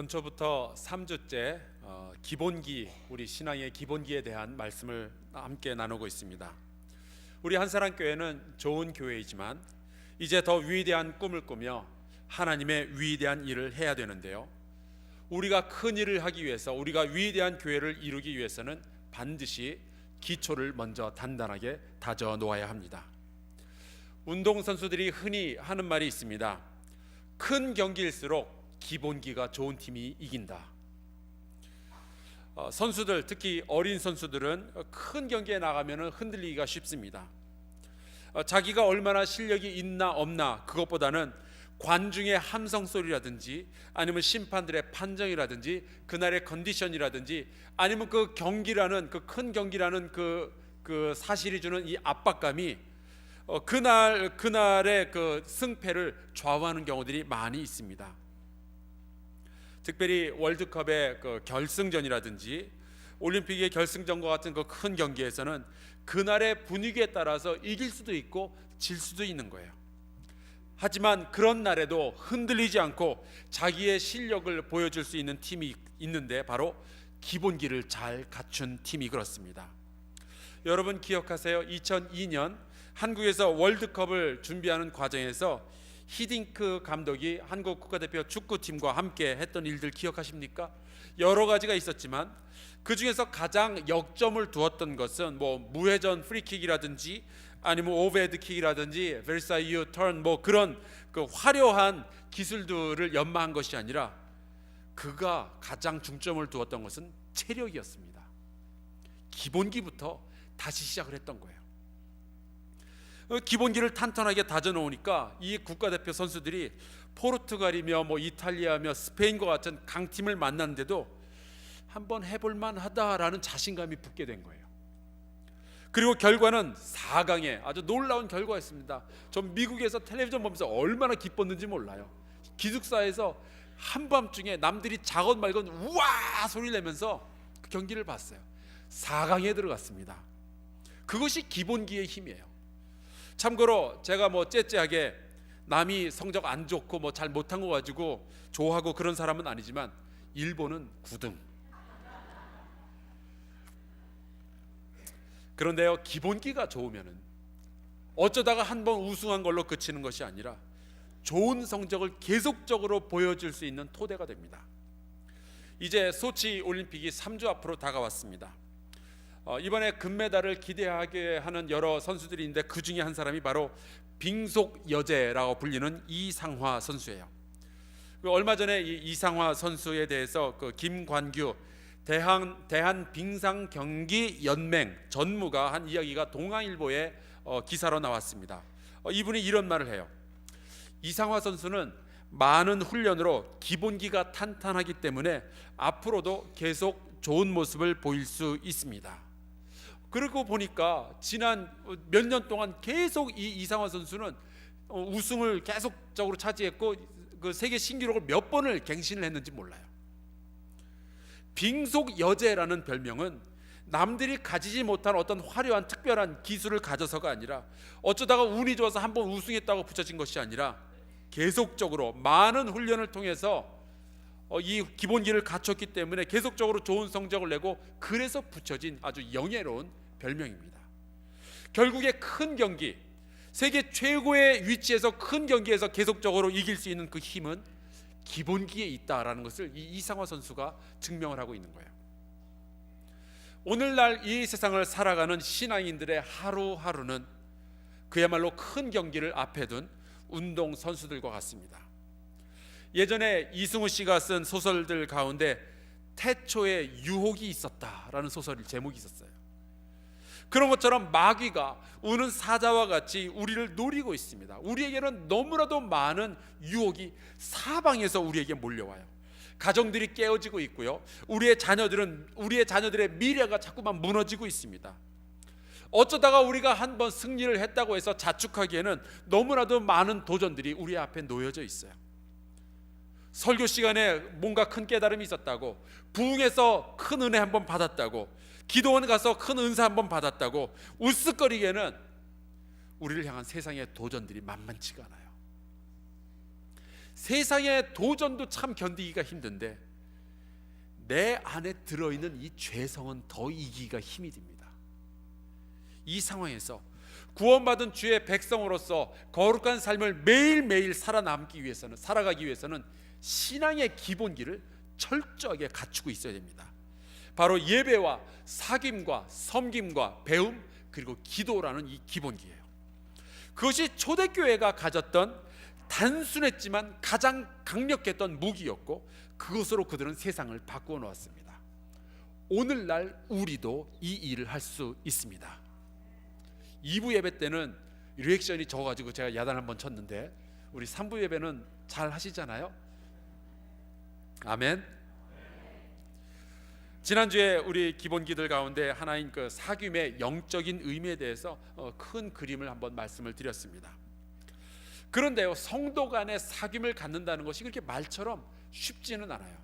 연초부터 3주째 기본기, 우리 신앙의 기본기에 대한 말씀을 함께 나누고 있습니다. 우리 한사랑교회는 좋은 교회이지만 이제 더 위대한 꿈을 꾸며 하나님의 위대한 일을 해야 되는데요, 우리가 큰 일을 하기 위해서, 우리가 위대한 교회를 이루기 위해서는 반드시 기초를 먼저 단단하게 다져 놓아야 합니다. 운동선수들이 흔히 하는 말이 있습니다. 큰 경기일수록 기본기가 좋은 팀이 이긴다. 선수들, 특히 어린 선수들은 큰 경기에 나가면 흔들리기가 쉽습니다. 자기가 얼마나 실력이 있나 없나 그것보다는 관중의 함성 소리라든지 아니면 심판들의 판정이라든지 그날의 컨디션이라든지 아니면 그 경기라는, 그 큰 경기라는 그 사실이 주는 이 압박감이 그날의 그 승패를 좌우하는 경우들이 많이 있습니다. 특별히 월드컵의 그 결승전이라든지 올림픽의 결승전과 같은 그 큰 경기에서는 그날의 분위기에 따라서 이길 수도 있고 질 수도 있는 거예요. 하지만 그런 날에도 흔들리지 않고 자기의 실력을 보여줄 수 있는 팀이 있는데 바로 기본기를 잘 갖춘 팀이 그렇습니다. 여러분 기억하세요? 2002년 한국에서 월드컵을 준비하는 과정에서 히딩크 감독이 한국 국가대표 축구팀과 함께 했던 일들 기억하십니까? 여러 가지가 있었지만 그 중에서 가장 역점을 두었던 것은 무회전 프리킥이라든지 아니면 오버헤드킥이라든지 벨사이유 턴 그런 그 화려한 기술들을 연마한 것이 아니라 그가 가장 중점을 두었던 것은 체력이었습니다. 기본기부터 다시 시작을 했던 거예요. 기본기를 탄탄하게 다져놓으니까 이 국가대표 선수들이 포르투갈이며 이탈리아며 스페인과 같은 강팀을 만났는데도 한번 해볼만 하다라는 자신감이 붙게 된 거예요. 그리고 결과는 4강에 아주 놀라운 결과였습니다. 전 미국에서 텔레비전 보면서 얼마나 기뻤는지 몰라요. 기숙사에서 한밤중에 남들이 자건 말건 우와 소리를 내면서 그 경기를 봤어요. 4강에 들어갔습니다. 그것이 기본기의 힘이에요. 참고로 제가 째째하게 남이 성적 안 좋고 잘 못한 거 가지고 좋아하고 그런 사람은 아니지만 일본은 9등. 그런데요, 기본기가 좋으면은 어쩌다가 한번 우승한 걸로 그치는 것이 아니라 좋은 성적을 계속적으로 보여줄 수 있는 토대가 됩니다. 이제 소치 올림픽이 3주 앞으로 다가왔습니다. 이번에 금메달을 기대하게 하는 여러 선수들이 있는데 그 중에 한 사람이 바로 빙속 여제라고 불리는 이상화 선수예요. 얼마 전에 이 이상화 선수에 대해서 그 김관규 대한 빙상 경기 연맹 전무가 한 이야기가 동아일보에 기사로 나왔습니다. 이분이 이런 말을 해요. 이상화 선수는 많은 훈련으로 기본기가 탄탄하기 때문에 앞으로도 계속 좋은 모습을 보일 수 있습니다. 그러고 보니까 지난 몇 년 동안 계속 이 이상화 선수는 우승을 계속적으로 차지했고 그 세계 신기록을 몇 번을 갱신을 했는지 몰라요. 빙속 여제라는 별명은 남들이 가지지 못한 어떤 화려한 특별한 기술을 가져서가 아니라 어쩌다가 운이 좋아서 한번 우승했다고 붙여진 것이 아니라 계속적으로 많은 훈련을 통해서 이 기본기를 갖췄기 때문에 계속적으로 좋은 성적을 내고 그래서 붙여진 아주 영예로운 별명입니다. 결국에 큰 경기, 세계 최고의 위치에서 큰 경기에서 계속적으로 이길 수 있는 그 힘은 기본기에 있다라는 것을 이 이상화 선수가 증명을 하고 있는 거예요. 오늘날 이 세상을 살아가는 신앙인들의 하루하루는 그야말로 큰 경기를 앞에 둔 운동 선수들과 같습니다. 예전에 이승우 씨가 쓴 소설들 가운데 태초에 유혹이 있었다라는 소설 제목이 있었어요. 그런 것처럼 마귀가 우는 사자와 같이 우리를 노리고 있습니다. 우리에게는 너무나도 많은 유혹이 사방에서 우리에게 몰려와요. 가정들이 깨어지고 있고요. 우리의 자녀들의 미래가 자꾸만 무너지고 있습니다. 어쩌다가 우리가 한번 승리를 했다고 해서 자축하기에는 너무나도 많은 도전들이 우리 앞에 놓여져 있어요. 설교 시간에 뭔가 큰 깨달음이 있었다고, 부흥에서 큰 은혜 한번 받았다고, 기도원 가서 큰 은사 한번 받았다고 우스거리기에는 우리를 향한 세상의 도전들이 만만치가 않아요. 세상의 도전도 참 견디기가 힘든데 내 안에 들어있는 이 죄성은 더 이기기가 힘이 듭니다. 이 상황에서 구원받은 주의 백성으로서 거룩한 삶을 매일매일 살아가기 위해서는 신앙의 기본기를 철저하게 갖추고 있어야 됩니다. 바로 예배와 사귐과 섬김과 배움, 그리고 기도라는 이 기본기예요. 그것이 초대교회가 가졌던 단순했지만 가장 강력했던 무기였고, 그것으로 그들은 세상을 바꾸어 놓았습니다. 오늘날 우리도 이 일을 할 수 있습니다. 2부 예배 때는 리액션이 적어가지고 제가 야단 한번 쳤는데, 우리 3부 예배는 잘 하시잖아요. 아멘. 지난주에 우리 기본기들 가운데 하나인 그 사귐의 영적인 의미에 대해서 큰 그림을 한번 말씀을 드렸습니다. 그런데요, 성도 간의 사귐을 갖는다는 것이 그렇게 말처럼 쉽지는 않아요.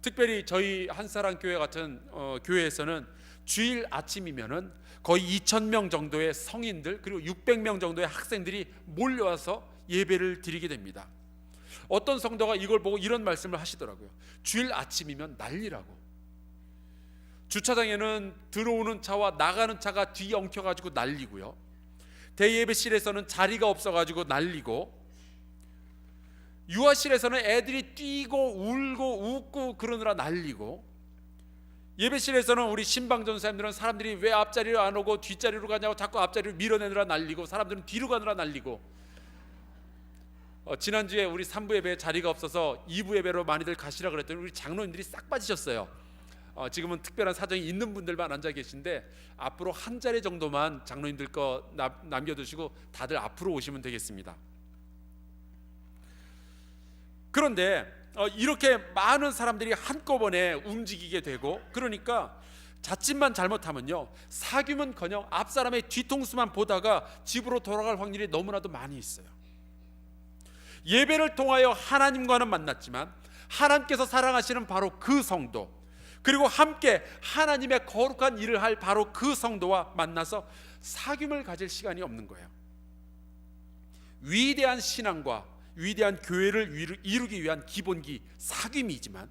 특별히 저희 한사랑교회 같은 교회에서는 주일 아침이면은 거의 2,000명 정도의 성인들, 그리고 600명 정도의 학생들이 몰려와서 예배를 드리게 됩니다. 어떤 성도가 이걸 보고 이런 말씀을 하시더라고요. 주일 아침이면 난리라고. 주차장에는 들어오는 차와 나가는 차가 뒤엉켜가지고 난리고요, 대예배실에서는 자리가 없어가지고 난리고, 유아실에서는 애들이 뛰고 울고 웃고 그러느라 난리고, 예배실에서는 우리 신방전사님들은 사람들이 왜 앞자리로 안 오고 뒷자리로 가냐고 자꾸 앞자리로 밀어내느라 난리고, 사람들은 뒤로 가느라 난리고. 지난주에 우리 3부 예배에 자리가 없어서 2부 예배로 많이들 가시라 그랬더니 우리 장로님들이 싹 빠지셨어요. 지금은 특별한 사정이 있는 분들만 앉아 계신데, 앞으로 한 자리 정도만 장로님들 거 남겨두시고 다들 앞으로 오시면 되겠습니다. 그런데 이렇게 많은 사람들이 한꺼번에 움직이게 되고, 그러니까 자칫만 잘못하면요, 사귐은커녕 앞사람의 뒤통수만 보다가 집으로 돌아갈 확률이 너무나도 많이 있어요. 예배를 통하여 하나님과는 만났지만 하나님께서 사랑하시는 바로 그 성도, 그리고 함께 하나님의 거룩한 일을 할 바로 그 성도와 만나서 사귐을 가질 시간이 없는 거예요. 위대한 신앙과 위대한 교회를 이루기 위한 기본기 사귐이지만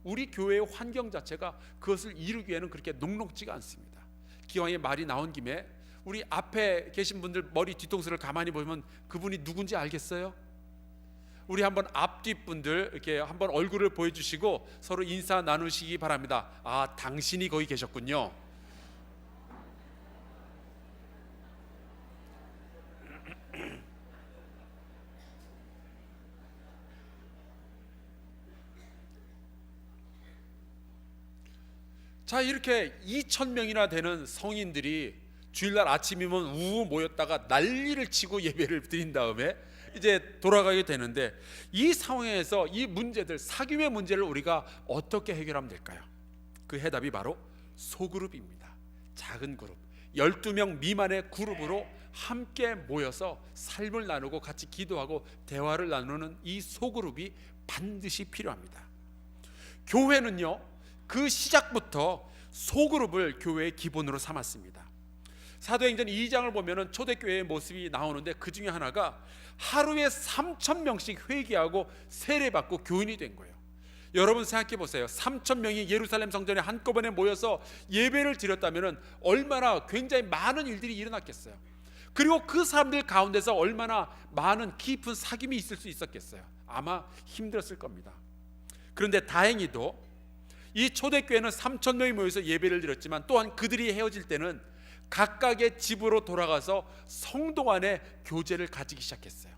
우리 교회의 환경 자체가 그것을 이루기 위해는 그렇게 녹록지가 않습니다. 기왕에 말이 나온 김에 우리 앞에 계신 분들 머리 뒤통수를 가만히 보면 그분이 누군지 알겠어요? 우리 한번 앞뒷분들 이렇게 한번 얼굴을 보여주시고 서로 인사 나누시기 바랍니다. 아, 당신이 거기 계셨군요. 자, 이렇게 2,000명이나 되는 성인들이 주일날 아침이면 우우 모였다가 난리를 치고 예배를 드린 다음에 이제 돌아가게 되는데, 이 상황에서 이 문제들, 사귐의 문제를 우리가 어떻게 해결하면 될까요? 그 해답이 바로 소그룹입니다. 작은 그룹, 12명 미만의 그룹으로 함께 모여서 삶을 나누고 같이 기도하고 대화를 나누는 이 소그룹이 반드시 필요합니다. 교회는요, 그 시작부터 소그룹을 교회의 기본으로 삼았습니다. 사도행전 2장을 보면은 초대교회의 모습이 나오는데, 그 중에 하나가 하루에 3,000명씩 회개하고 세례받고 교인이 된 거예요. 여러분 생각해 보세요. 3,000명이 예루살렘 성전에 한꺼번에 모여서 예배를 드렸다면은 얼마나 굉장히 많은 일들이 일어났겠어요. 그리고 그 사람들 가운데서 얼마나 많은 깊은 사귐이 있을 수 있었겠어요. 아마 힘들었을 겁니다. 그런데 다행히도 이 초대교회는 3,000명이 모여서 예배를 드렸지만, 또한 그들이 헤어질 때는 각각의 집으로 돌아가서 성도 간의 교제를 가지기 시작했어요.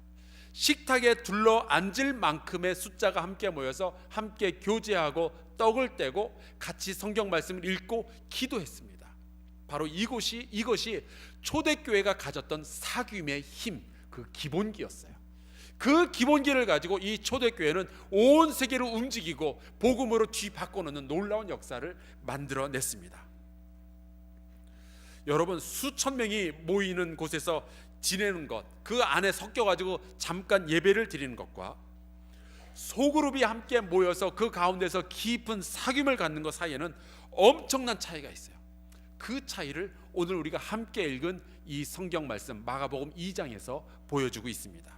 식탁에 둘러 앉을 만큼의 숫자가 함께 모여서 함께 교제하고 떡을 떼고 같이 성경 말씀을 읽고 기도했습니다. 바로 이것이 초대교회가 가졌던 사귐의 힘, 그 기본기였어요. 그 기본기를 가지고 이 초대교회는 온 세계를 움직이고 복음으로 뒤바꿔놓는 놀라운 역사를 만들어냈습니다. 여러분, 수천 명이 모이는 곳에서 지내는 것, 그 안에 섞여가지고 잠깐 예배를 드리는 것과 소그룹이 함께 모여서 그 가운데서 깊은 사귐을 갖는 것 사이에는 엄청난 차이가 있어요. 그 차이를 오늘 우리가 함께 읽은 이 성경 말씀 마가복음 2장에서 보여주고 있습니다.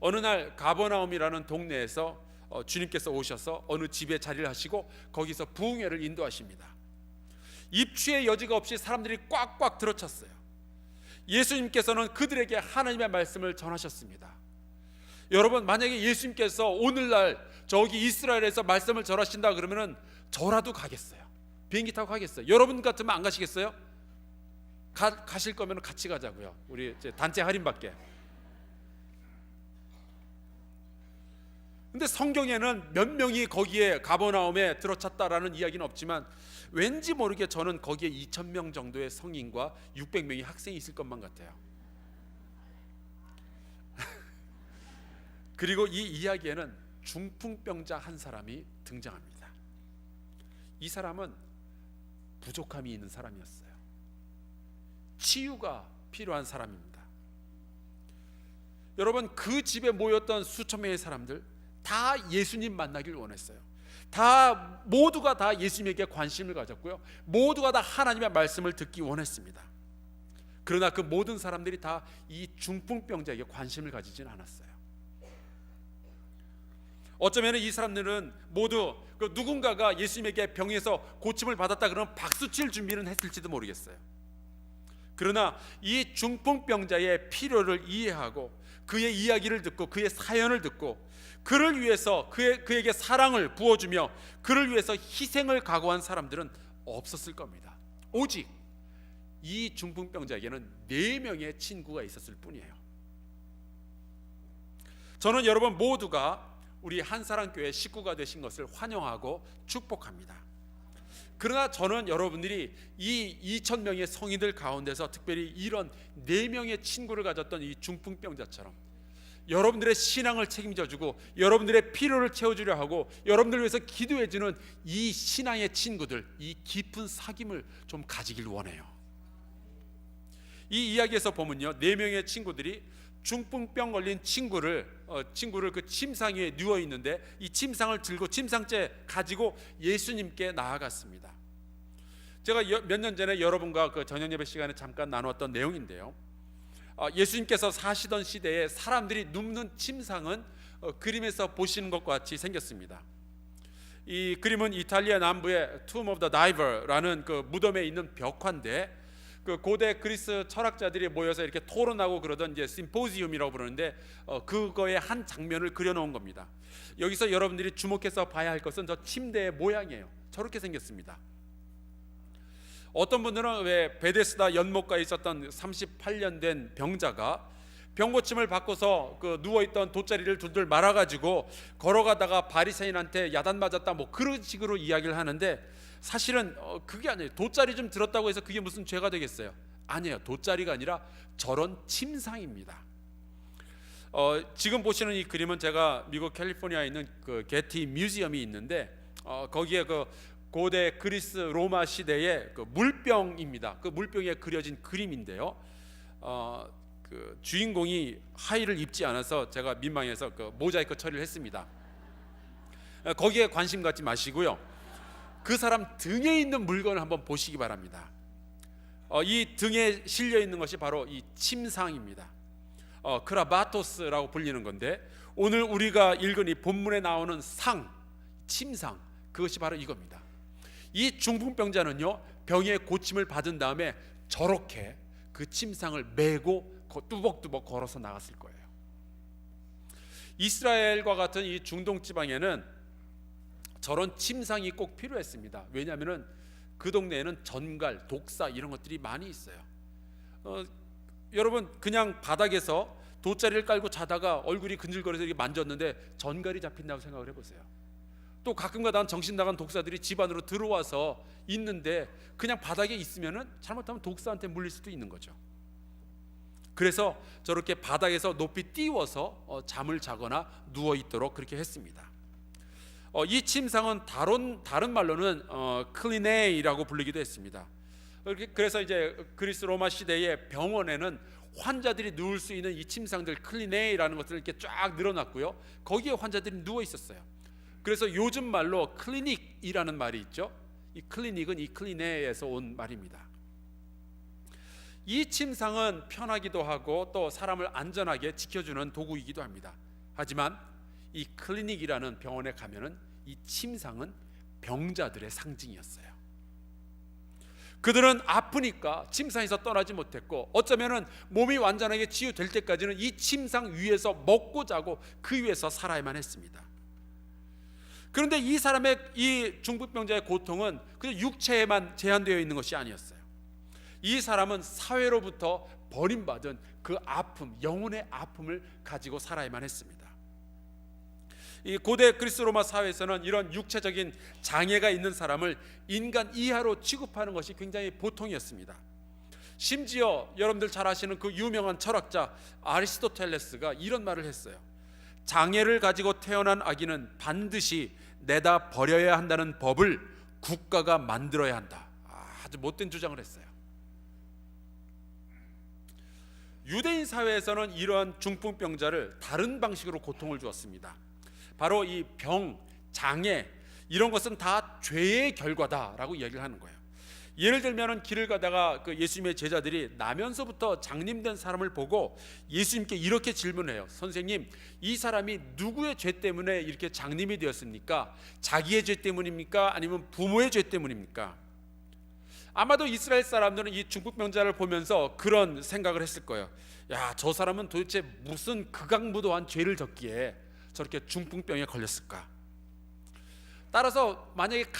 어느 날 가버나움이라는 동네에서 주님께서 오셔서 어느 집에 자리를 하시고 거기서 부흥회를 인도하십니다. 입추의 여지가 없이 사람들이 꽉꽉 들어찼어요. 예수님께서는 그들에게 하나님의 말씀을 전하셨습니다. 여러분, 만약에 예수님께서 오늘날 저기 이스라엘에서 말씀을 전하신다 그러면은 저라도 가겠어요. 비행기 타고 가겠어요. 여러분 같으면 안 가시겠어요? 가실 거면 같이 가자고요. 우리 이제 단체 할인받게. 근데 성경에는 몇 명이 거기에 가버나움에 들어찼다라는 이야기는 없지만 왠지 모르게 저는 거기에 2,000명 정도의 성인과 600명의 학생이 있을 것만 같아요. 그리고 이 이야기에는 중풍병자 한 사람이 등장합니다. 이 사람은 부족함이 있는 사람이었어요. 치유가 필요한 사람입니다. 여러분, 그 집에 모였던 수천 명의 사람들 다 예수님 만나길 원했어요. 모두가 다 예수님에게 관심을 가졌고요, 모두가 다 하나님의 말씀을 듣기 원했습니다. 그러나 그 모든 사람들이 다 이 중풍병자에게 관심을 가지진 않았어요. 어쩌면 이 사람들은 모두 누군가가 예수님에게 병에서 고침을 받았다 그러면 박수칠 준비는 했을지도 모르겠어요. 그러나 이 중풍병자의 필요를 이해하고 그의 이야기를 듣고 그의 사연을 듣고 그를 위해서 그에게 사랑을 부어주며 그를 위해서 희생을 각오한 사람들은 없었을 겁니다. 오직 이 중풍병자에게는 4명의 친구가 있었을 뿐이에요. 저는 여러분 모두가 우리 한사랑교회 식구가 되신 것을 환영하고 축복합니다. 그러나 저는 여러분들이 이 2,000명의 성인들 가운데서 특별히 이런 4명의 친구를 가졌던 이 중풍병자처럼 여러분들의 신앙을 책임져주고 여러분들의 필요를 채워주려 하고 여러분들을 위해서 기도해주는 이 신앙의 친구들, 이 깊은 사귐을 좀 가지길 원해요. 이 이야기에서 보면요, 4명의 친구들이 중풍병 걸린 친구를 그 침상 위에 누워 있는데 이 침상을 들고 침상째 가지고 예수님께 나아갔습니다. 제가 몇 년 전에 여러분과 그 저녁 예배 시간에 잠깐 나누었던 내용인데요, 예수님께서 사시던 시대에 사람들이 눕는 침상은 그림에서 보시는 것과 같이 생겼습니다. 이 그림은 이탈리아 남부의 Tomb of the Diver라는 그 무덤에 있는 벽화인데, 그 고대 그리스 철학자들이 모여서 이렇게 토론하고 그러던 이제 심포지움이라고 부르는데 그거의 한 장면을 그려놓은 겁니다. 여기서 여러분들이 주목해서 봐야 할 것은 저 침대의 모양이에요. 저렇게 생겼습니다. 어떤 분들은 왜 베데스다 연못가에 있었던 38년 된 병자가 병고침을 받고서 그 누워있던 돗자리를 둘둘 말아가지고 걸어가다가 바리새인한테 야단 맞았다 뭐 그런 식으로 이야기를 하는데, 사실은 그게 아니에요. 돗자리 좀 들었다고 해서 그게 무슨 죄가 되겠어요? 아니에요. 돗자리가 아니라 저런 침상입니다. 지금 보시는 이 그림은 제가 미국 캘리포니아에 있는 그 게티 뮤지엄이 있는데 거기에 그 고대 그리스 로마 시대의 그 물병입니다. 그 물병에 그려진 그림인데요, 그 주인공이 하의를 입지 않아서 제가 민망해서 그 모자이크 처리를 했습니다. 거기에 관심 갖지 마시고요, 그 사람 등에 있는 물건을 한번 보시기 바랍니다. 이 등에 실려 있는 것이 바로 이 침상입니다. 크라바토스라고 불리는 건데, 오늘 우리가 읽은 이 본문에 나오는 침상, 그것이 바로 이겁니다. 이 중풍병자는요, 병의 고침을 받은 다음에 저렇게 그 침상을 메고 뚜벅뚜벅 걸어서 나갔을 거예요. 이스라엘과 같은 이 중동 지방에는 저런 침상이 꼭 필요했습니다. 왜냐하면 그 동네에는 전갈, 독사 이런 것들이 많이 있어요. 여러분, 그냥 바닥에서 돗자리를 깔고 자다가 얼굴이 근질거려서 이렇게 만졌는데 전갈이 잡힌다고 생각을 해보세요. 또 가끔가다 정신 나간 독사들이 집 안으로 들어와서 있는데 그냥 바닥에 있으면은 잘못하면 독사한테 물릴 수도 있는 거죠. 그래서 저렇게 바닥에서 높이 띄워서 잠을 자거나 누워 있도록 그렇게 했습니다. 이 침상은 다른 말로는 클리네이라고 불리기도 했습니다. 그래서 이제 그리스 로마 시대의 병원에는 환자들이 누울 수 있는 이 침상들, 클리네이라는 것들을 이렇게 쫙 늘어놨고요, 거기에 환자들이 누워 있었어요. 그래서 요즘 말로 클리닉이라는 말이 있죠. 이 클리닉은 이 클리네이에서 온 말입니다. 이 침상은 편하기도 하고 또 사람을 안전하게 지켜주는 도구이기도 합니다. 하지만 이 클리닉이라는 병원에 가면은 이 침상은 병자들의 상징이었어요. 그들은 아프니까 침상에서 떠나지 못했고, 어쩌면은 몸이 완전하게 치유될 때까지는 이 침상 위에서 먹고 자고 그 위에서 살아야만 했습니다. 그런데 이 사람의, 이 중풍병자의 고통은 그냥 육체에만 제한되어 있는 것이 아니었어요. 이 사람은 사회로부터 버림받은 그 아픔, 영혼의 아픔을 가지고 살아야만 했습니다. 이 고대 그리스 로마 사회에서는 이런 육체적인 장애가 있는 사람을 인간 이하로 취급하는 것이 굉장히 보통이었습니다. 심지어 여러분들 잘 아시는 그 유명한 철학자 아리스토텔레스가 이런 말을 했어요. 장애를 가지고 태어난 아기는 반드시 내다 버려야 한다는 법을 국가가 만들어야 한다. 아주 못된 주장을 했어요. 유대인 사회에서는 이러한 중풍병자를 다른 방식으로 고통을 주었습니다. 바로 이 병, 장애, 이런 것은 다 죄의 결과다라고 이야기를 하는 거예요. 예를 들면 길을 가다가 그 예수님의 제자들이 나면서부터 장님된 사람을 보고 예수님께 이렇게 질문해요. 선생님, 이 사람이 누구의 죄 때문에 이렇게 장님이 되었습니까? 자기의 죄 때문입니까? 아니면 부모의 죄 때문입니까? 아마도 이스라엘 사람들은 이 중풍병자를 보면서 그런 생각을 했을 거예요. 야, 저 사람은 도대체 무슨 극악무도한 죄를 졌기에 저렇게 중풍병에 걸렸을까? 따라서 만약에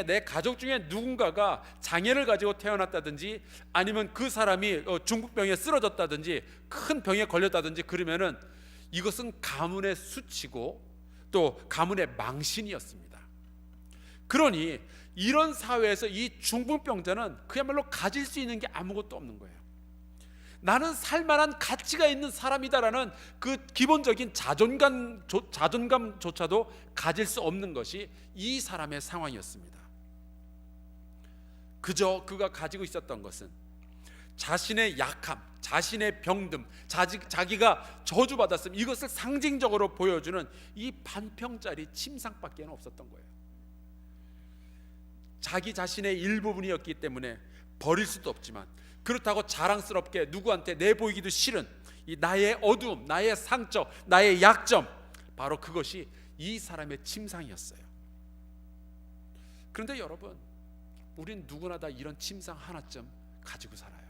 내 가족 중에 누군가가 장애를 가지고 태어났다든지, 아니면 그 사람이 중풍병에 쓰러졌다든지 큰 병에 걸렸다든지 그러면은 이것은 가문의 수치고 또 가문의 망신이었습니다. 그러니 이런 사회에서 이 중풍병자는 그야말로 가질 수 있는 게 아무것도 없는 거예요. 나는 살만한 가치가 있는 사람이다라는 그 기본적인 자존감조차도 가질 수 없는 것이 이 사람의 상황이었습니다. 그저 그가 가지고 있었던 것은 자신의 약함, 자신의 병듦, 자기가 저주받았음, 이것을 상징적으로 보여주는 이 반평짜리 침상밖에 없었던 거예요. 자기 자신의 일부분이었기 때문에 버릴 수도 없지만, 그렇다고 자랑스럽게 누구한테 내보이기도 싫은 이 나의 어두움, 나의 상처, 나의 약점, 바로 그것이 이 사람의 침상이었어요. 그런데 여러분, 우린 누구나 다 이런 침상 하나쯤 가지고 살아요.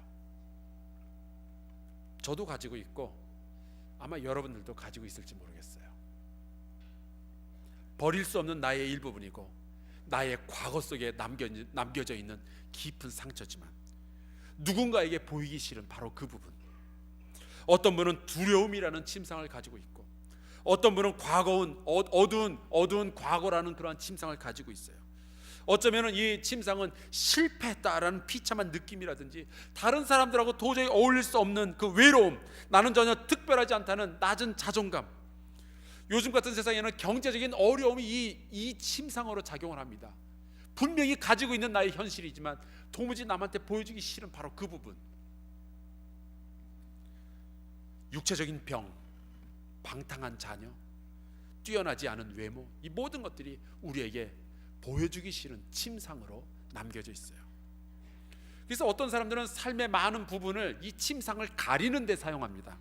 저도 가지고 있고 아마 여러분들도 가지고 있을지 모르겠어요. 버릴 수 없는 나의 일부분이고 나의 과거 속에 남겨져 있는 깊은 상처지만, 누군가에게 보이기 싫은 바로 그 부분. 어떤 분은 두려움이라는 침상을 가지고 있고, 어떤 분은 어두운 과거라는 그러한 침상을 가지고 있어요. 어쩌면 이 침상은 실패했다라는 비참한 느낌이라든지, 다른 사람들하고 도저히 어울릴 수 없는 그 외로움, 나는 전혀 특별하지 않다는 낮은 자존감. 요즘 같은 세상에는 경제적인 어려움이 이 침상으로 작용을 합니다. 분명히 가지고 있는 나의 현실이지만 도무지 남한테 보여주기 싫은 바로 그 부분. 육체적인 병, 방탕한 자녀, 뛰어나지 않은 외모, 이 모든 것들이 우리에게 보여주기 싫은 침상으로 남겨져 있어요. 그래서 어떤 사람들은 삶의 많은 부분을 이 침상을 가리는 데 사용합니다.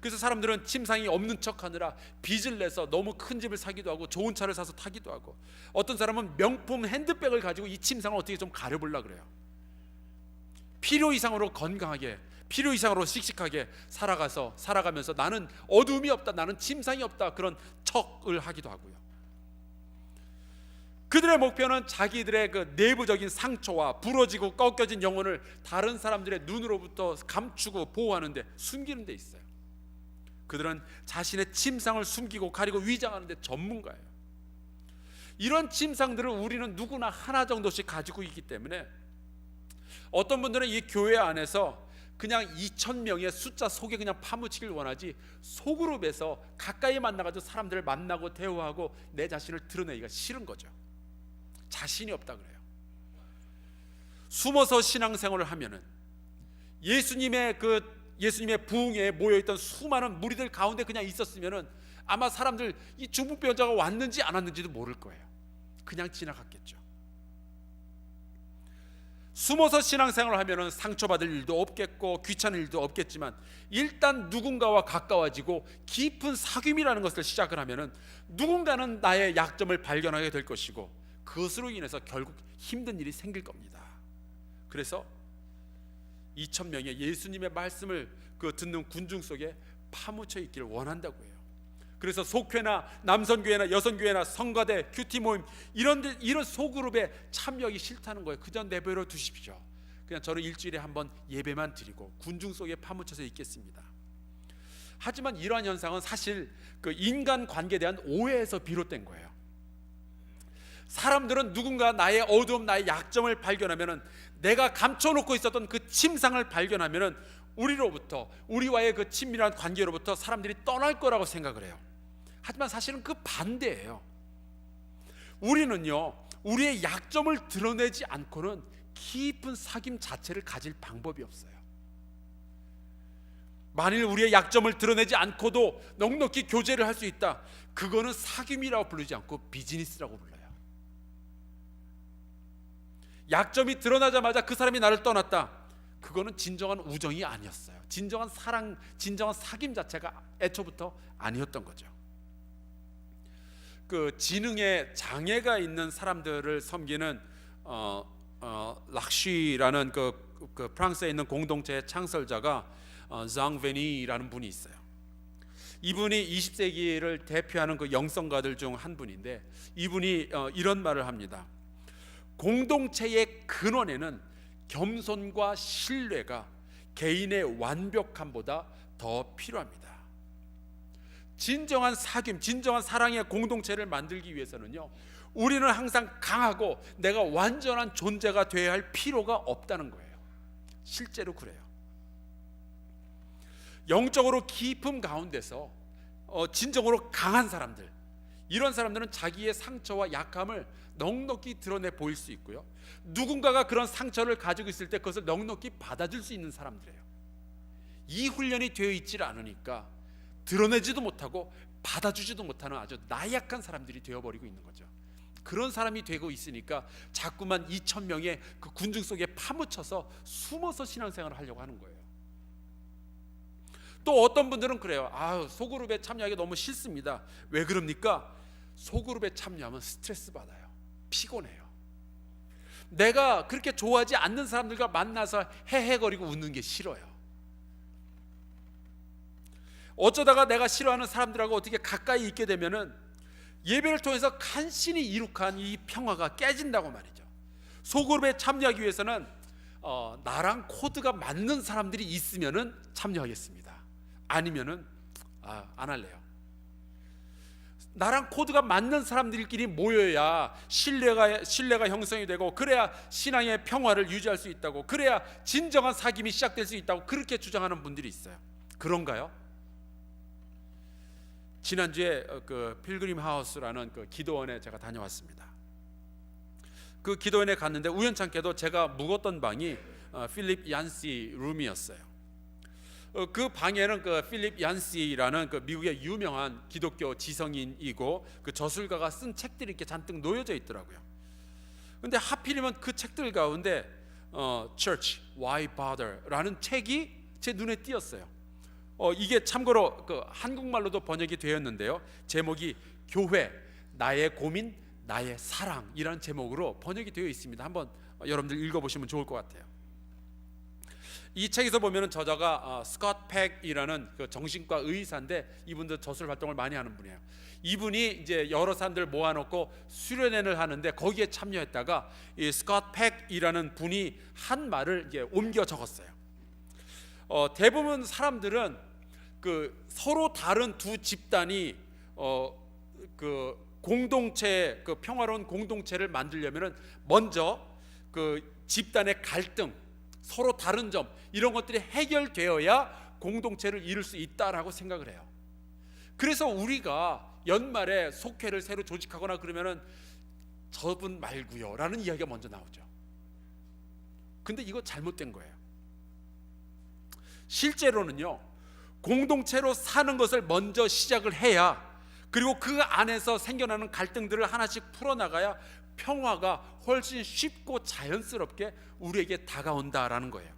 그래서 사람들은 침상이 없는 척하느라 빚을 내서 너무 큰 집을 사기도 하고 좋은 차를 사서 타기도 하고, 어떤 사람은 명품 핸드백을 가지고 이 침상을 어떻게 좀 가려보려고 그래요. 필요 이상으로 건강하게, 필요 이상으로 씩씩하게 살아가면서 나는 어두움이 없다, 나는 침상이 없다, 그런 척을 하기도 하고요. 그들의 목표는 자기들의 그 내부적인 상처와 부러지고 꺾여진 영혼을 다른 사람들의 눈으로부터 감추고 보호하는 데, 숨기는 데 있어요. 그들은 자신의 침상을 숨기고 가리고 위장하는 데 전문가예요. 이런 침상들을 우리는 누구나 하나 정도씩 가지고 있기 때문에, 어떤 분들은 이 교회 안에서 그냥 2,000명의 숫자 속에 그냥 파묻히길 원하지, 소그룹에서 가까이 만나가지고 사람들을 만나고 대화하고 내 자신을 드러내기가 싫은 거죠. 자신이 없다 그래요. 숨어서 신앙생활을 하면은 예수님의 부흥회에 모여있던 수많은 무리들 가운데 그냥 있었으면은 아마 사람들 이 중풍병자가 왔는지 안 왔는지도 모를 거예요. 그냥 지나갔겠죠. 숨어서 신앙생활을 하면은 상처받을 일도 없겠고 귀찮은 일도 없겠지만, 일단 누군가와 가까워지고 깊은 사귐이라는 것을 시작을 하면은 누군가는 나의 약점을 발견하게 될 것이고, 그것으로 인해서 결국 힘든 일이 생길 겁니다. 그래서 2,000명의 예수님의 말씀을 듣는 군중 속에 파묻혀 있기를 원한다고 해요. 그래서 속회나 남선교회나 여선교회나 성가대, 큐티 모임 이런 소그룹에 참여하기 싫다는 거예요. 그저 내버려 두십시오. 그냥 저는 일주일에 한 번 예배만 드리고 군중 속에 파묻혀서 있겠습니다. 하지만 이러한 현상은 사실 인간 관계에 대한 오해에서 비롯된 거예요. 사람들은 누군가 나의 어두움, 나의 약점을 발견하면은, 내가 감춰놓고 있었던 그 침상을 발견하면은 우리로부터, 우리와의 그 친밀한 관계로부터 사람들이 떠날 거라고 생각을 해요. 하지만 사실은 그 반대예요. 우리는요, 우리의 약점을 드러내지 않고는 깊은 사귐 자체를 가질 방법이 없어요. 만일 우리의 약점을 드러내지 않고도 넉넉히 교제를 할 수 있다, 그거는 사귐이라고 부르지 않고 비즈니스라고 불러요. 약점이 드러나자마자 그 사람이 나를 떠났다, 그거는 진정한 우정이 아니었어요. 진정한 사랑, 진정한 사귐 자체가 애초부터 아니었던 거죠. 지능에 장애가 있는 사람들을 섬기는 락쉬라는 프랑스에 있는 공동체의 창설자가 장 베니라는 분이 있어요. 이분이 20세기를 대표하는 영성가들 중 한 분인데, 이분이 이런 말을 합니다. 공동체의 근원에는 겸손과 신뢰가 개인의 완벽함보다 더 필요합니다. 진정한 사귐, 진정한 사랑의 공동체를 만들기 위해서는요, 우리는 항상 강하고 내가 완전한 존재가 되어야 할 필요가 없다는 거예요. 실제로 그래요. 영적으로 깊음 가운데서 진정으로 강한 사람들, 이런 사람들은 자기의 상처와 약함을 넉넉히 드러내 보일 수 있고요, 누군가가 그런 상처를 가지고 있을 때 그것을 넉넉히 받아줄 수 있는 사람들이에요. 이 훈련이 되어 있질 않으니까 드러내지도 못하고 받아주지도 못하는 아주 나약한 사람들이 되어버리고 있는 거죠. 그런 사람이 되고 있으니까 자꾸만 2,000명의 그 군중 속에 파묻혀서 숨어서 신앙생활을 하려고 하는 거예요. 또 어떤 분들은 그래요. 소그룹에 참여하기 너무 싫습니다. 왜 그럽니까? 소그룹에 참여하면 스트레스 받아요. 피곤해요. 내가 그렇게 좋아하지 않는 사람들과 만나서 헤헤거리고 웃는 게 싫어요. 어쩌다가 내가 싫어하는 사람들하고 어떻게 가까이 있게 되면은 예배를 통해서 간신히 이룩한 이 평화가 깨진다고 말이죠. 소그룹에 참여하기 위해서는 나랑 코드가 맞는 사람들이 있으면은 참여하겠습니다. 아니면은 안 할래요. 나랑 코드가 맞는 사람들끼리 모여야 신뢰가 형성이 되고, 그래야 신앙의 평화를 유지할 수 있다고, 그래야 진정한 사귐이 시작될 수 있다고 그렇게 주장하는 분들이 있어요. 그런가요? 지난주에 필그림 하우스라는 기도원에 제가 다녀왔습니다. 그 기도원에 갔는데 우연찮게도 제가 묵었던 방이 필립 얀시 룸이었어요. 그 방에는 필립 얀시라는 미국의 유명한 기독교 지성인이고 저술가가 쓴 책들이 이렇게 잔뜩 놓여져 있더라고요. 근데 하필이면 그 책들 가운데 Church, Why Bother라는 책이 제 눈에 띄었어요. 이게 참고로 한국말로도 번역이 되었는데요, 제목이 교회, 나의 고민, 나의 사랑이라는 제목으로 번역이 되어 있습니다. 한번 여러분들 읽어보시면 좋을 것 같아요. 이 책에서 보면은 저자가 스콧 팩이라는 정신과 의사인데, 이분도 저술 활동을 많이 하는 분이에요. 이분이 이제 여러 사람들 모아놓고 수련회를 하는데 거기에 참여했다가 이 스콧 팩이라는 분이 한 말을 이제 옮겨 적었어요. 대부분 사람들은 서로 다른 두 집단이 공동체, 평화로운 공동체를 만들려면은 먼저 집단의 갈등, 서로 다른 점, 이런 것들이 해결되어야 공동체를 이룰 수 있다라고 생각을 해요. 그래서 우리가 연말에 속회를 새로 조직하거나 그러면은 저분 말고요 라는 이야기가 먼저 나오죠. 근데 이거 잘못된 거예요. 실제로는요, 공동체로 사는 것을 먼저 시작을 해야 그리고 그 안에서 생겨나는 갈등들을 하나씩 풀어나가야 평화가 훨씬 쉽고 자연스럽게 우리에게 다가온다라는 거예요.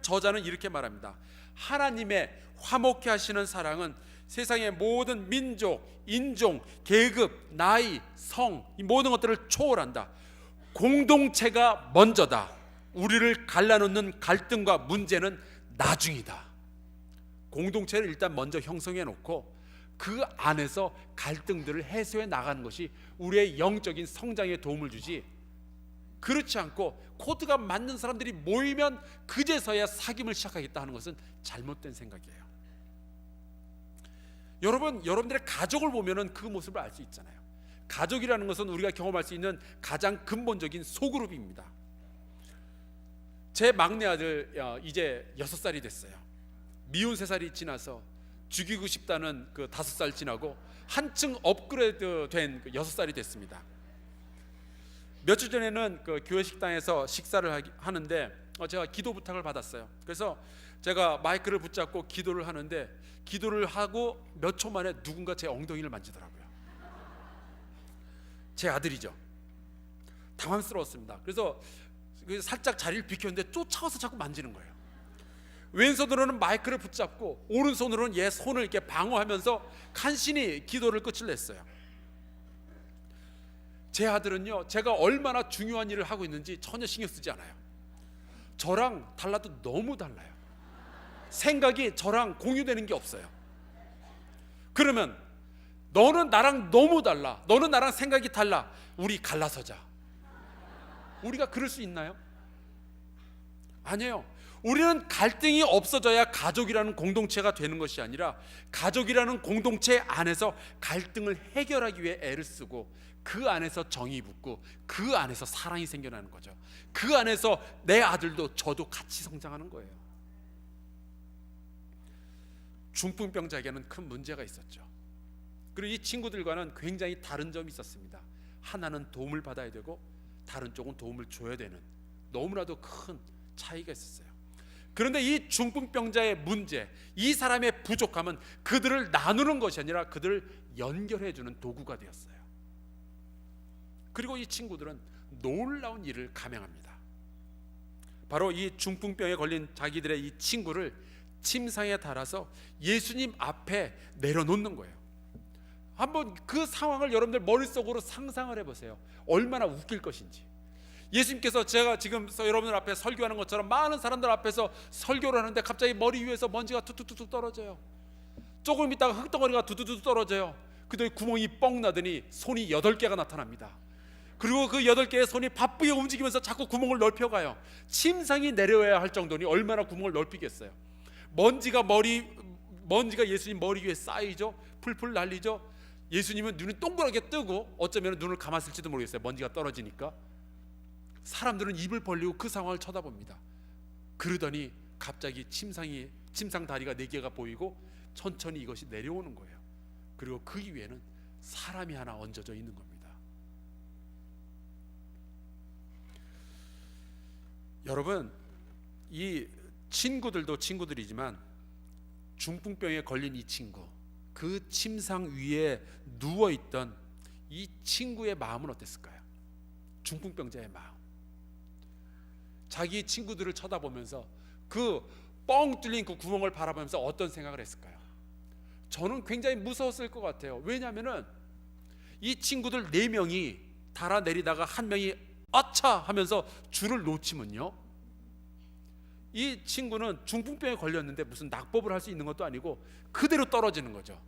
저자는 이렇게 말합니다. 하나님의 화목케 하시는 사랑은 세상의 모든 민족, 인종, 계급, 나이, 성, 이 모든 것들을 초월한다. 공동체가 먼저다. 우리를 갈라놓는 갈등과 문제는 나중이다. 공동체를 일단 먼저 형성해 놓고 그 안에서 갈등들을 해소해 나가는 것이 우리의 영적인 성장에 도움을 주지, 그렇지 않고 코드가 맞는 사람들이 모이면 그제서야 사귐을 시작하겠다 하는 것은 잘못된 생각이에요. 여러분들의 가족을 보면은 그 모습을 알 수 있잖아요. 가족이라는 것은 우리가 경험할 수 있는 가장 근본적인 소그룹입니다. 제 막내 아들 이제 6살이 됐어요. 미운 3살이 지나서 죽이고 싶다는 그 5살 지나고 한층 업그레이드 된 6살이 됐습니다. 며칠 전에는 그 교회 식당에서 식사를 하는데 제가 기도 부탁을 받았어요. 그래서 제가 마이크를 붙잡고 기도를 하는데, 기도를 하고 몇 초 만에 누군가 제 엉덩이를 만지더라고요. 제 아들이죠. 당황스러웠습니다. 그래서 살짝 자리를 비켰는데 쫓아와서 자꾸 만지는 거예요. 왼손으로는 마이크를 붙잡고 오른손으로는 얘 손을 이렇게 방어하면서 간신히 기도를 끝을 냈어요. 제 아들은요, 제가 얼마나 중요한 일을 하고 있는지 전혀 신경 쓰지 않아요. 저랑 달라도 너무 달라요. 생각이 저랑 공유되는 게 없어요. 그러면 너는 나랑 너무 달라, 너는 나랑 생각이 달라, 우리 갈라서자. 우리가 그럴 수 있나요? 아니에요. 우리는 갈등이 없어져야 가족이라는 공동체가 되는 것이 아니라 가족이라는 공동체 안에서 갈등을 해결하기 위해 애를 쓰고 그 안에서 정이 붙고 그 안에서 사랑이 생겨나는 거죠. 그 안에서 내 아들도 저도 같이 성장하는 거예요. 중풍병자에게는 큰 문제가 있었죠. 그리고 이 친구들과는 굉장히 다른 점이 있었습니다. 하나는 도움을 받아야 되고 다른 쪽은 도움을 줘야 되는 너무나도 큰 차이가 있었어요. 그런데 이 중풍병자의 문제, 이 사람의 부족함은 그들을 나누는 것이 아니라 그들을 연결해주는 도구가 되었어요. 그리고 이 친구들은 놀라운 일을 감행합니다. 바로 이 중풍병에 걸린 자기들의 이 친구를 침상에 달아서 예수님 앞에 내려놓는 거예요. 한번 그 상황을 여러분들 머릿속으로 상상을 해보세요. 얼마나 웃길 것인지. 예수님께서 제가 지금 여러분들 앞에 설교하는 것처럼 많은 사람들 앞에서 설교를 하는데 갑자기 머리 위에서 먼지가 툭툭툭 떨어져요. 조금 있다가 흙덩어리가 두두두 떨어져요. 그때 구멍이 뻥 나더니 손이 8개가 나타납니다. 그리고 그 8개의 손이 바쁘게 움직이면서 자꾸 구멍을 넓혀가요. 침상이 내려야 할 정도니 얼마나 구멍을 넓히겠어요. 먼지가 예수님 머리 위에 쌓이죠. 풀풀 날리죠. 예수님은 눈이 동그랗게 뜨고 어쩌면 눈을 감았을지도 모르겠어요. 먼지가 떨어지니까. 사람들은 입을 벌리고 그 상황을 쳐다봅니다. 그러더니 갑자기 침상 다리가 4개가 보이고 천천히 이것이 내려오는 거예요. 그리고 그 위에는 사람이 하나 얹어져 있는 겁니다. 여러분, 이 친구들도 친구들이지만 중풍병에 걸린 이 친구, 그 침상 위에 누워있던 이 친구의 마음은 어땠을까요? 중풍병자의 마음. 자기 친구들을 쳐다보면서 그 뻥 뚫린 그 구멍을 바라보면서 어떤 생각을 했을까요? 저는 굉장히 무서웠을 것 같아요. 왜냐하면 이 친구들 4명이 달아내리다가 한 명이 아차 하면서 줄을 놓치면요, 이 친구는 중풍병에 걸렸는데 무슨 낙법을 할 수 있는 것도 아니고 그대로 떨어지는 거죠.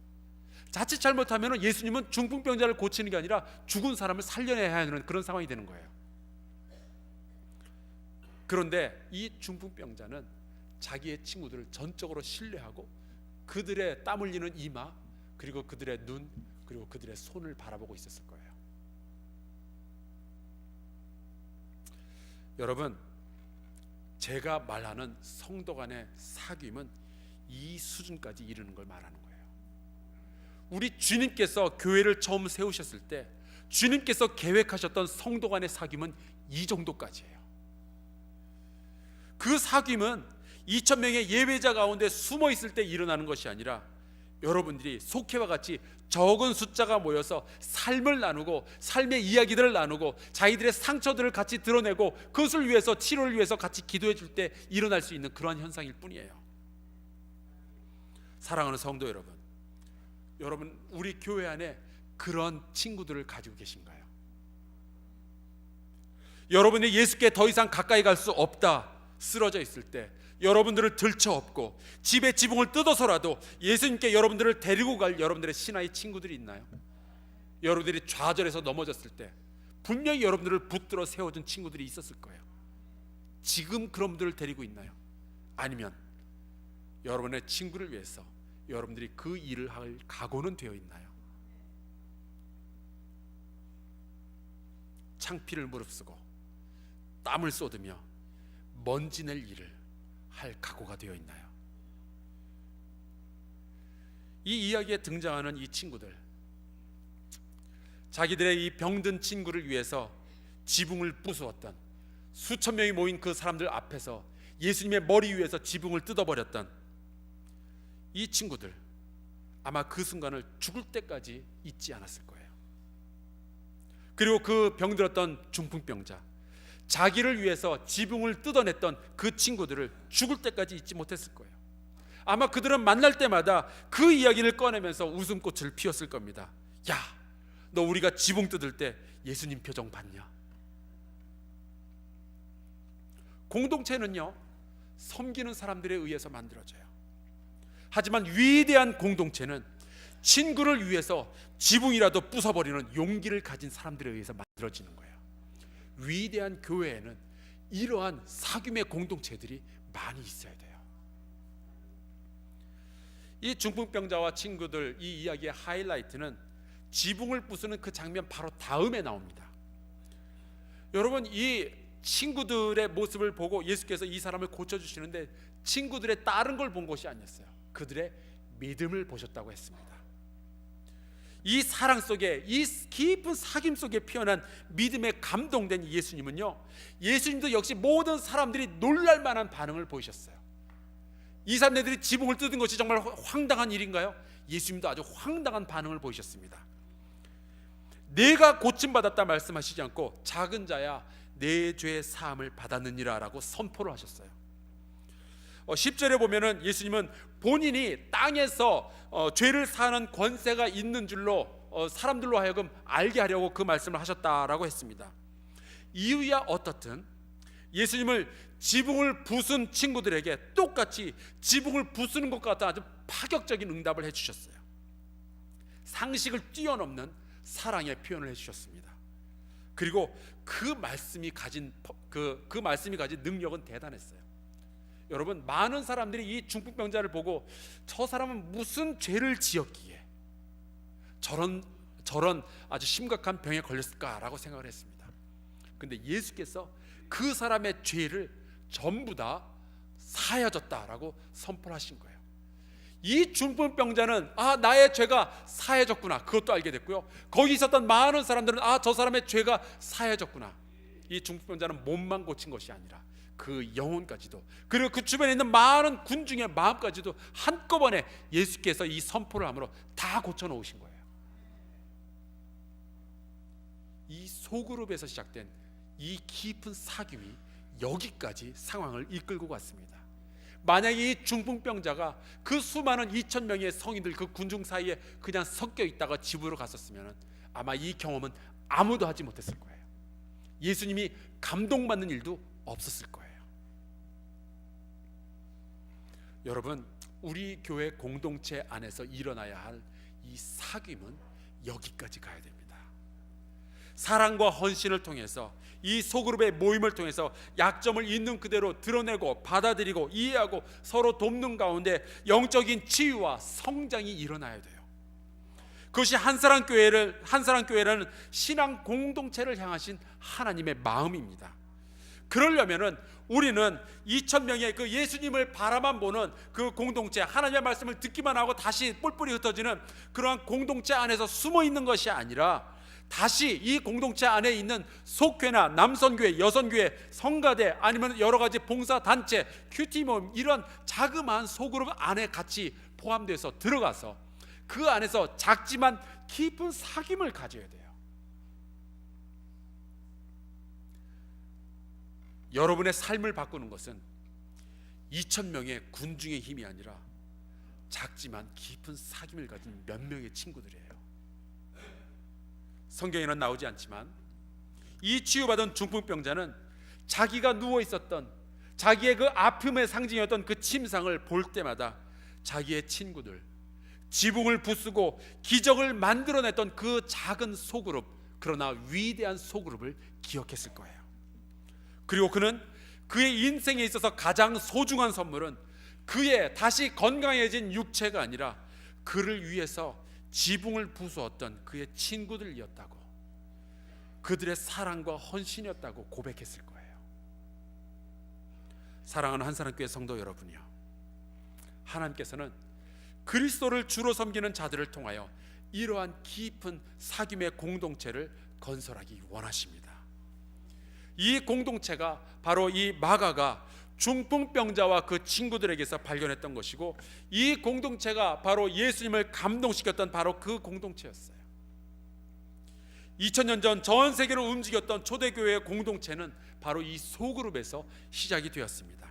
자칫 잘못하면 예수님은 중풍병자를 고치는 게 아니라 죽은 사람을 살려내야 하는 그런 상황이 되는 거예요. 그런데 이 중풍병자는 자기의 친구들을 전적으로 신뢰하고 그들의 땀 흘리는 이마, 그리고 그들의 눈, 그리고 그들의 손을 바라보고 있었을 거예요. 여러분, 제가 말하는 성도 간의 사귐은 이 수준까지 이르는 걸 말하는 거예요. 우리 주님께서 교회를 처음 세우셨을 때 주님께서 계획하셨던 성도 간의 사귐은 이 정도까지예요. 그 사귐은 2,000명의 예배자 가운데 숨어 있을 때 일어나는 것이 아니라 여러분들이 속회와 같이 적은 숫자가 모여서 삶을 나누고 삶의 이야기들을 나누고 자기들의 상처들을 같이 드러내고 그것을 위해서 치료를 위해서 같이 기도해 줄 때 일어날 수 있는 그러한 현상일 뿐이에요. 사랑하는 성도 여러분, 여러분 우리 교회 안에 그런 친구들을 가지고 계신가요? 여러분이 예수께 더 이상 가까이 갈 수 없다 쓰러져 있을 때 여러분들을 들쳐업고 집에 지붕을 뜯어서라도 예수님께 여러분들을 데리고 갈 여러분들의 신하의 친구들이 있나요? 여러분들이 좌절해서 넘어졌을 때 분명히 여러분들을 붙들어 세워준 친구들이 있었을 거예요. 지금 그런 분들을 데리고 있나요? 아니면 여러분의 친구를 위해서 여러분들이 그 일을 할 각오는 되어 있나요? 창피를 무릅쓰고 땀을 쏟으며 먼지 낼 일을 할 각오가 되어 있나요? 이 이야기에 등장하는 이 친구들, 자기들의 이 병든 친구를 위해서 지붕을 부수었던, 수천 명이 모인 그 사람들 앞에서 예수님의 머리 위에서 지붕을 뜯어버렸던 이 친구들, 아마 그 순간을 죽을 때까지 잊지 않았을 거예요. 그리고 그 병들었던 중풍병자, 자기를 위해서 지붕을 뜯어냈던 그 친구들을 죽을 때까지 잊지 못했을 거예요. 아마 그들은 만날 때마다 그 이야기를 꺼내면서 웃음꽃을 피웠을 겁니다. 야, 너 우리가 지붕 뜯을 때 예수님 표정 봤냐? 공동체는요, 섬기는 사람들에 의해서 만들어져요. 하지만 위대한 공동체는 친구를 위해서 지붕이라도 부숴버리는 용기를 가진 사람들에 의해서 만들어지는 거예요. 위대한 교회에는 이러한 사귐의 공동체들이 많이 있어야 돼요. 이 중풍병자와 친구들, 이 이야기의 하이라이트는 지붕을 부수는 그 장면 바로 다음에 나옵니다. 여러분, 이 친구들의 모습을 보고 예수께서 이 사람을 고쳐주시는데 친구들의 다른 걸 본 것이 아니었어요. 그들의 믿음을 보셨다고 했습니다. 이 사랑 속에, 이 깊은 사귐 속에 피어난 믿음에 감동된 예수님은요, 예수님도 역시 모든 사람들이 놀랄 만한 반응을 보이셨어요. 이 사람들이 지붕을 뜯은 것이 정말 황당한 일인가요? 예수님도 아주 황당한 반응을 보이셨습니다. 내가 고침받았다 말씀하시지 않고 작은 자야 내 죄의 사함을 받았느니라 라고 선포를 하셨어요. 10절에 보면은 예수님은 본인이 땅에서 죄를 사하는 권세가 있는 줄로 사람들로 하여금 알게 하려고 그 말씀을 하셨다라고 했습니다. 이유야 어떻든 예수님을 지붕을 부순 친구들에게 똑같이 지붕을 부수는 것 같은 아주 파격적인 응답을 해주셨어요. 상식을 뛰어넘는 사랑의 표현을 해주셨습니다. 그리고 그 말씀이 가진 능력은 대단했어요. 여러분, 많은 사람들이 이 중풍병자를 보고 저 사람은 무슨 죄를 지었기에 저런 아주 심각한 병에 걸렸을까라고 생각을 했습니다. 근데 예수께서 그 사람의 죄를 전부 다 사해졌다라고 선포하신 거예요. 이 중풍병자는 나의 죄가 사해졌구나, 그것도 알게 됐고요. 거기 있었던 많은 사람들은 저 사람의 죄가 사해졌구나. 이 중풍병자는 몸만 고친 것이 아니라 그 영혼까지도, 그리고 그 주변에 있는 많은 군중의 마음까지도 한꺼번에 예수께서 이 선포를 함으로 다 고쳐놓으신 거예요. 이 소그룹에서 시작된 이 깊은 사귐이 여기까지 상황을 이끌고 갔습니다. 만약에 이 중풍병자가 그 수많은 2,000명의 성인들 그 군중 사이에 그냥 섞여 있다가 집으로 갔었으면 아마 이 경험은 아무도 하지 못했을 거예요. 예수님이 감동받는 일도 없었을 거예요. 여러분, 우리 교회 공동체 안에서 일어나야 할 이 사귐은 여기까지 가야 됩니다. 사랑과 헌신을 통해서, 이 소그룹의 모임을 통해서 약점을 있는 그대로 드러내고 받아들이고 이해하고 서로 돕는 가운데 영적인 치유와 성장이 일어나야 돼요. 그것이 한사랑 교회라는 신앙 공동체를 향하신 하나님의 마음입니다. 그러려면은 우리는 2,000명의 그 예수님을 바라만 보는 그 공동체, 하나님의 말씀을 듣기만 하고 다시 뿔뿔이 흩어지는 그러한 공동체 안에서 숨어 있는 것이 아니라 다시 이 공동체 안에 있는 속회나 남선교회, 여선교회, 성가대, 아니면 여러 가지 봉사단체, 큐티 모임, 이런 자그마한 소그룹 안에 같이 포함돼서 들어가서 그 안에서 작지만 깊은 사귐을 가져야 돼요. 여러분의 삶을 바꾸는 것은 2,000명의 군중의 힘이 아니라 작지만 깊은 사귐을 가진 몇 명의 친구들이에요. 성경에는 나오지 않지만 이 치유받은 중풍병자는 자기가 누워 있었던, 자기의 그 아픔의 상징이었던 그 침상을 볼 때마다 자기의 친구들, 지붕을 부수고 기적을 만들어냈던 그 작은 소그룹, 그러나 위대한 소그룹을 기억했을 거예요. 그리고 그는 그의 인생에 있어서 가장 소중한 선물은 그의 다시 건강해진 육체가 아니라 그를 위해서 지붕을 부수었던 그의 친구들이었다고, 그들의 사랑과 헌신이었다고 고백했을 거예요. 사랑하는 한사람교회 성도 여러분이요, 하나님께서는 그리스도를 주로 섬기는 자들을 통하여 이러한 깊은 사귐의 공동체를 건설하기 원하십니다. 이 공동체가 바로 이 마가가 중풍병자와 그 친구들에게서 발견했던 것이고, 이 공동체가 바로 예수님을 감동시켰던 바로 그 공동체였어요. 2000년 전 전 세계를 움직였던 초대교회의 공동체는 바로 이 소그룹에서 시작이 되었습니다.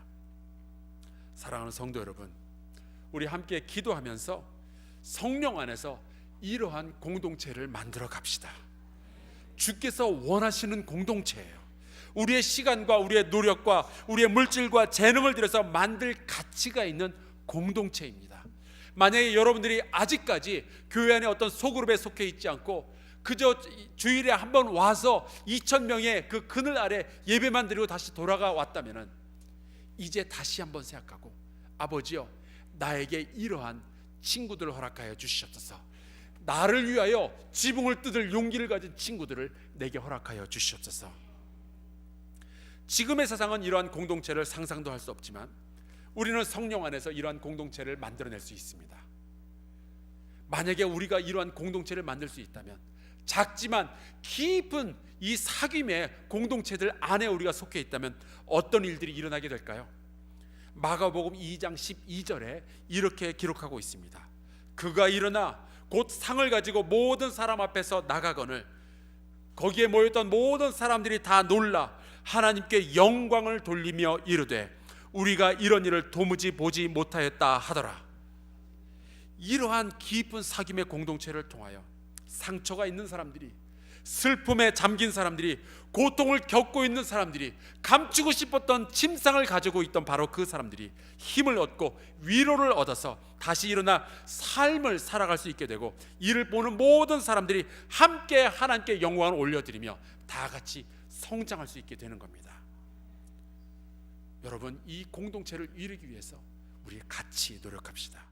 사랑하는 성도 여러분, 우리 함께 기도하면서 성령 안에서 이러한 공동체를 만들어 갑시다. 주께서 원하시는 공동체예요. 우리의 시간과 우리의 노력과 우리의 물질과 재능을 들여서 만들 가치가 있는 공동체입니다. 만약에 여러분들이 아직까지 교회 안에 어떤 소그룹에 속해 있지 않고 그저 주일에 한번 와서 2,000명의 그 그늘 아래 예배만 드리고 다시 돌아가 왔다면 이제 다시 한번 생각하고, 아버지여, 나에게 이러한 친구들을 허락하여 주시옵소서. 나를 위하여 지붕을 뜯을 용기를 가진 친구들을 내게 허락하여 주시옵소서. 지금의 세상은 이러한 공동체를 상상도 할 수 없지만 우리는 성령 안에서 이러한 공동체를 만들어낼 수 있습니다. 만약에 우리가 이러한 공동체를 만들 수 있다면, 작지만 깊은 이 사귐의 공동체들 안에 우리가 속해 있다면 어떤 일들이 일어나게 될까요? 마가복음 2장 12절에 이렇게 기록하고 있습니다. 그가 일어나 곧 상을 가지고 모든 사람 앞에서 나가거늘 거기에 모였던 모든 사람들이 다 놀라 하나님께 영광을 돌리며 이르되 우리가 이런 일을 도무지 보지 못하였다 하더라. 이러한 깊은 사귐의 공동체를 통하여 상처가 있는 사람들이, 슬픔에 잠긴 사람들이, 고통을 겪고 있는 사람들이, 감추고 싶었던 침상을 가지고 있던 바로 그 사람들이 힘을 얻고 위로를 얻어서 다시 일어나 삶을 살아갈 수 있게 되고, 이를 보는 모든 사람들이 함께 하나님께 영광을 올려드리며 다 같이 성장할 수 있게 되는 겁니다. 여러분, 이 공동체를 이루기 위해서 우리 같이 노력합시다.